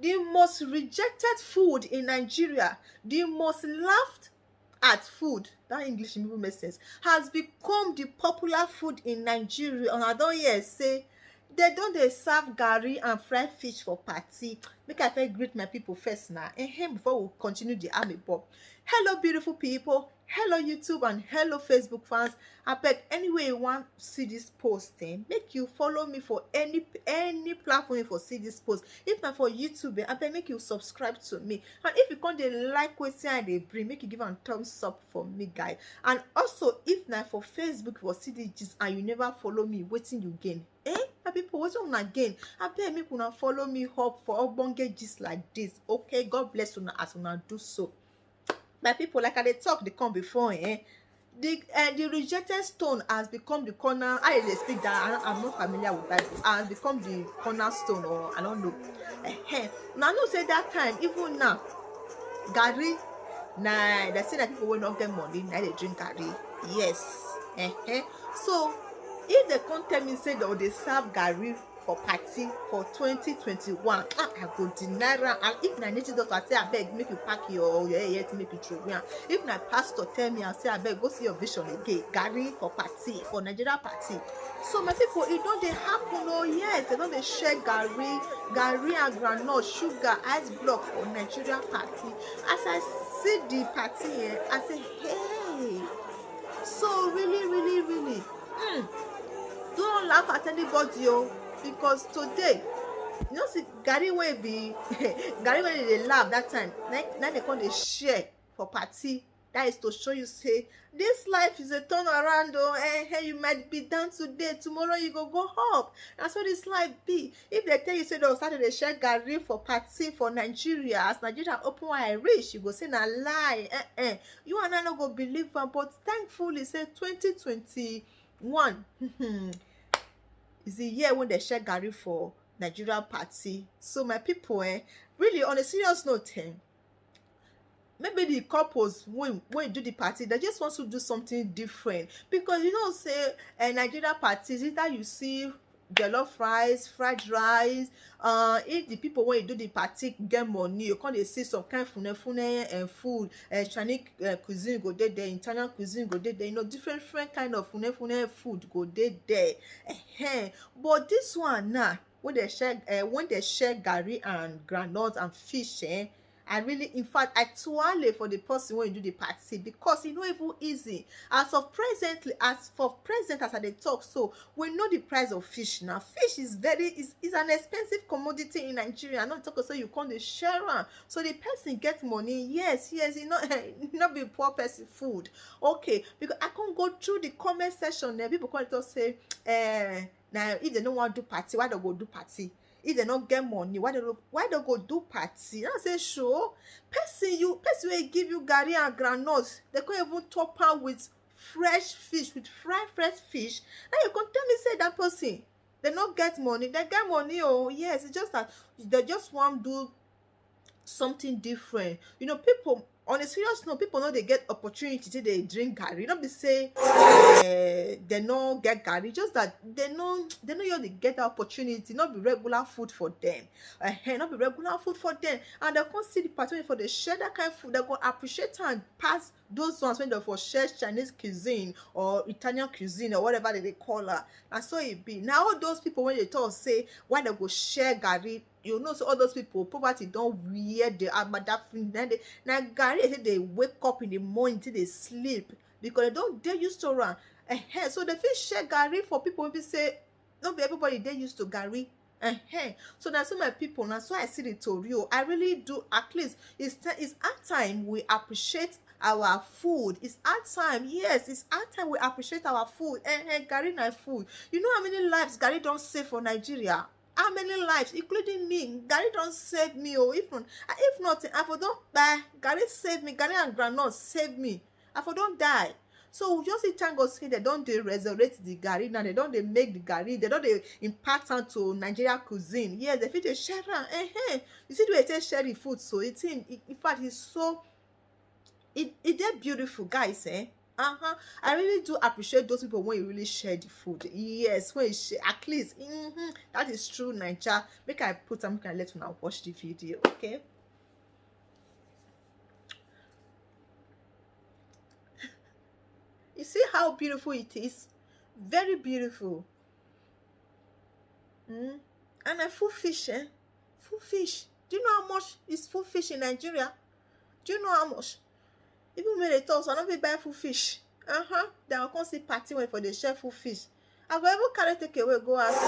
the most rejected food in Nigeria, the most laughed at food, that English even make sense, has become the popular food in Nigeria. And I don hear say they don dey serve garri and fried fish for party. Make I first greet my people first na, before we continue the amebo. Hello beautiful people, hello YouTube and hello Facebook fans. Abeg, anywhere you wan see this post, make you follow me for any platform you for see this post. If na for YouTube, abeg make you subscribe to me, and if you come dey like wetin I dey bring, make you give am thumbs up for me guy. And also, if na for Facebook for see this gist and you never follow me, wetin you gain? My people, wetin una gain? Abeg make una follow me up for ogbonge gist like this. Okay, God bless una as una do so. My people, like I dey talk dey come before, the rejected stone has become the corner. I dey speak that I'm not familiar with Bible. Has become the cornerstone, or I don't know. Now I know say that time, even now, garri, na they say that people wey no get money na dey drink garri. Yes. So if they come tell me say they serve garri for party for 2021, I go deny am. And if na native doctor, I say abeg make you pack your hair to make you throw am. If na pastor tell me, I say abeg go see your vision again. Garri for party, for Nigeria party. So my people, it don dey happen. Oh yes, they don dey share garri and groundnut, sugar, ice block for Nigeria party. As I see the party here, I say hey. So really, don't laugh at anybody, because today, you know, see garri wey be garri wey dey laugh that time, na they come dey share for party. That is to show you say this life is a turnaround. You might be down today, tomorrow you go up. That's what this life be. If they tell you say they'll start to share garri for party for Nigeria, as Nigeria open wide reach, you go say na lie. You and I no go believe am. But thankfully say 2021 is the year when they share garri for Nigeria party. So my people, really on a serious note, maybe the couples when do the party, they just want to do something different, because you know say Nigeria parties, either you see jollof rice, fried rice. If the people when you do the party get money, you can't see some kind fune food. Chinese cuisine go there, Italian cuisine go there, you know, different kind of fune food go there. But this one now, when they share garri and groundnut and fish, I really, in fact, I tuale for the person when you do the party, because it's not even easy. As for present, as I dey talk, so we know the price of fish now. Fish is an expensive commodity in Nigeria. Not talk so you can't dey share am. So the person get money, yes, you know, not be poor person food. Okay, because I can't go through the comment section there. People come to say, now if they don't want to do party, why don't go do party? If they don't get money, why don't go do party? I say sure. Person will give you garri and groundnut. They can't even top am with fresh fish, with fried fresh fish. Now you can tell me say that person they not get money. They get money, oh yes. It's just that they just want to do something different. You know, people on a serious note, people know they get opportunity till they drink garri. Not be say they no get garri, just that they know you they get the opportunity. Not be regular food for them. Not be regular food for them. And they can't see the opportunity for the share that kind of food. They go appreciate and pass those ones when they for share Chinese cuisine or Italian cuisine or whatever they call her. And so it be. Now all those people when they talk say why they go share garri, you know, so all those people poverty don't wear the now garri they wake up in the morning till they sleep, because they used to run. So the fish share garri for people when we say not be everybody they used to garri. So that's so my people. Now so I see the Torio. I really do. At least it's at time we appreciate our food. It's our time. Yes, it's our time we appreciate our food. Garri na food. You know how many lives garri don't save for Nigeria? How many lives, including me? Garri don't save me. Oh, if not, I for don't die. Garri save me. Garri and groundnut save me. I for don't die. So we just see thank God say they don't resurrect the garri now. They don't make the garri. They don't impart am to Nigeria cuisine. Yes, they fit share am. You see the way they share the food, so it's in fact it's so it dey beautiful, guys. I really do appreciate those people when you really share the food. Yes, when you share, at least that is true, Naija. Make I put them, can let you now watch the video, okay? You see how beautiful it is? Very beautiful. And a full fish, eh? Full fish. Do you know how much is full fish in Nigeria? Do you know how much? Even when they talk, so I don't be buy full fish. Then I'll come see party when for the share full fish. I go even carry take away, go ask.